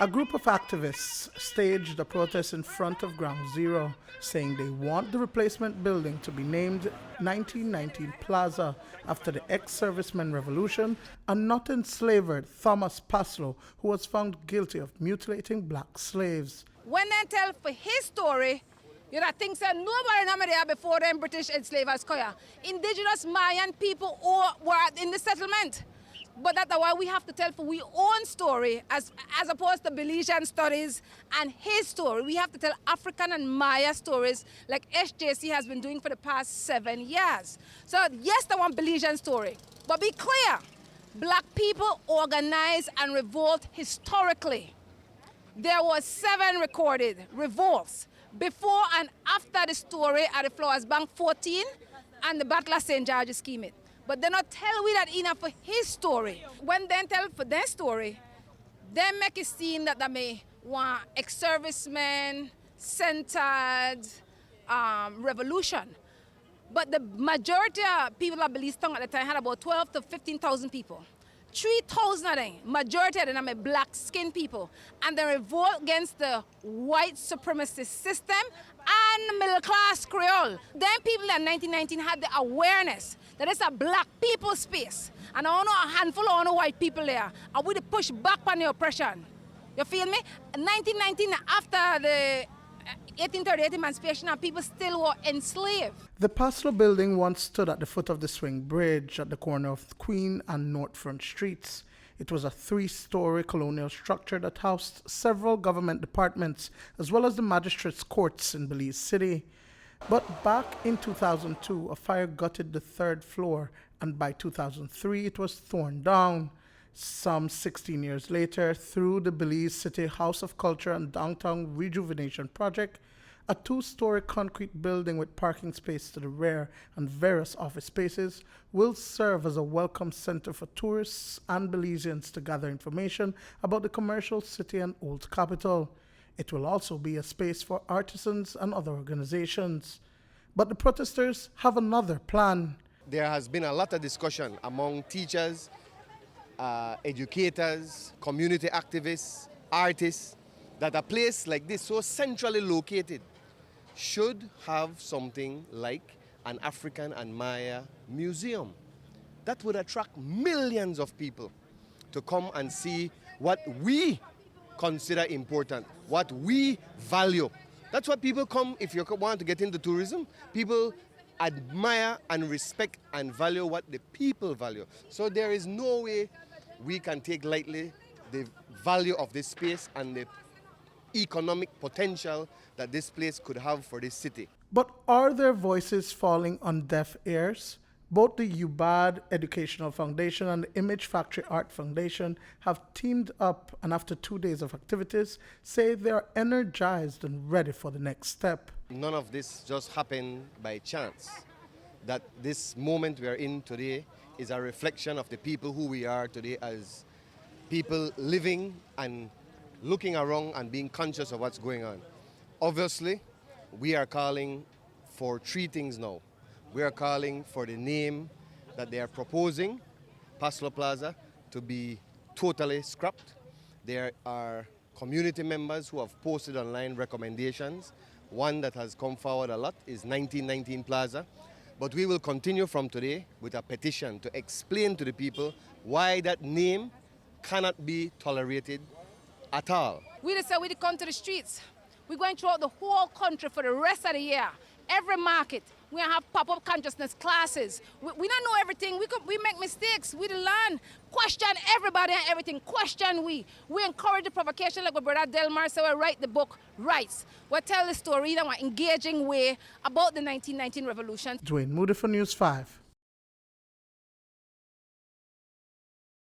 A group of activists staged a protest in front of Ground Zero, saying they want the replacement building to be named 1919 Plaza after the ex-serviceman revolution and not enslaver Thomas Paslow, who was found guilty of mutilating black slaves. When they tell for his story, you know, things that nobody knew there before them British enslavers come here. Indigenous Mayan people all were in the settlement. But that's why we have to tell for our own story as opposed to Belizean stories and his story. We have to tell African and Maya stories like SJC has been doing for the past 7 years. So yes, they want Belizean story, but be clear, black people organize and revolt historically. There was 7 recorded revolts before and after the story at the Flowers Bank 14 and the Battle of St. George's scheme it. But they not tell we that enough for his story. When they tell for their story, they make it seem that they may want ex-servicemen, centered revolution. But the majority of people at Belize Town at the time had about 12 to 15,000 people. 3,000 of them, majority of them are black-skinned people. And they revolt against the white supremacist system and middle-class Creole. Them people in 1919 had the awareness that it's a black people space. And I know a handful of white people there. And we push back on the oppression. You feel me? 1919, after the 1838 emancipation, and people still were enslaved. The Paslow building once stood at the foot of the Swing Bridge at the corner of Queen and North Front Streets. It was a 3-story colonial structure that housed several government departments as well as the magistrates' courts in Belize City. But back in 2002, a fire gutted the 3rd floor, and by 2003 it was torn down. Some 16 years later, through the Belize City House of Culture and Downtown Rejuvenation Project, a 2-story concrete building with parking space to the rear and various office spaces will serve as a welcome center for tourists and Belizeans to gather information about the commercial city and old capital. It will also be a space for artisans and other organizations. But the protesters have another plan. There has been a lot of discussion among teachers, educators, community activists, artists, that a place like this, so centrally located, should have something like an African and Maya museum. That would attract millions of people to come and see what we consider important, what we value. That's what people come, if you want to get into tourism, people admire and respect and value what the people value. So there is no way we can take lightly the value of this space and the economic potential that this place could have for this city. But are their voices falling on deaf ears? Both the UBAD Educational Foundation and the Image Factory Art Foundation have teamed up, and after 2 days of activities, say they are energized and ready for the next step. None of this just happened by chance. That this moment we are in today is a reflection of the people who we are today as people living and looking around and being conscious of what's going on. Obviously, we are calling for 3 things now. We are calling for the name that they are proposing, Paslow Plaza, to be totally scrapped. There are community members who have posted online recommendations. One that has come forward a lot is 1919 Plaza. But we will continue from today with a petition to explain to the people why that name cannot be tolerated at all. We just said we come to the streets. We're going throughout the whole country for the rest of the year. Every market, we have pop-up consciousness classes. We don't know everything. We make mistakes. We learn. Question everybody and everything. Question we. We encourage the provocation like my brother Delmar said, we write the book Rights. We tell the story in an engaging way about the 1919 revolution. Duane, Moody for News 5.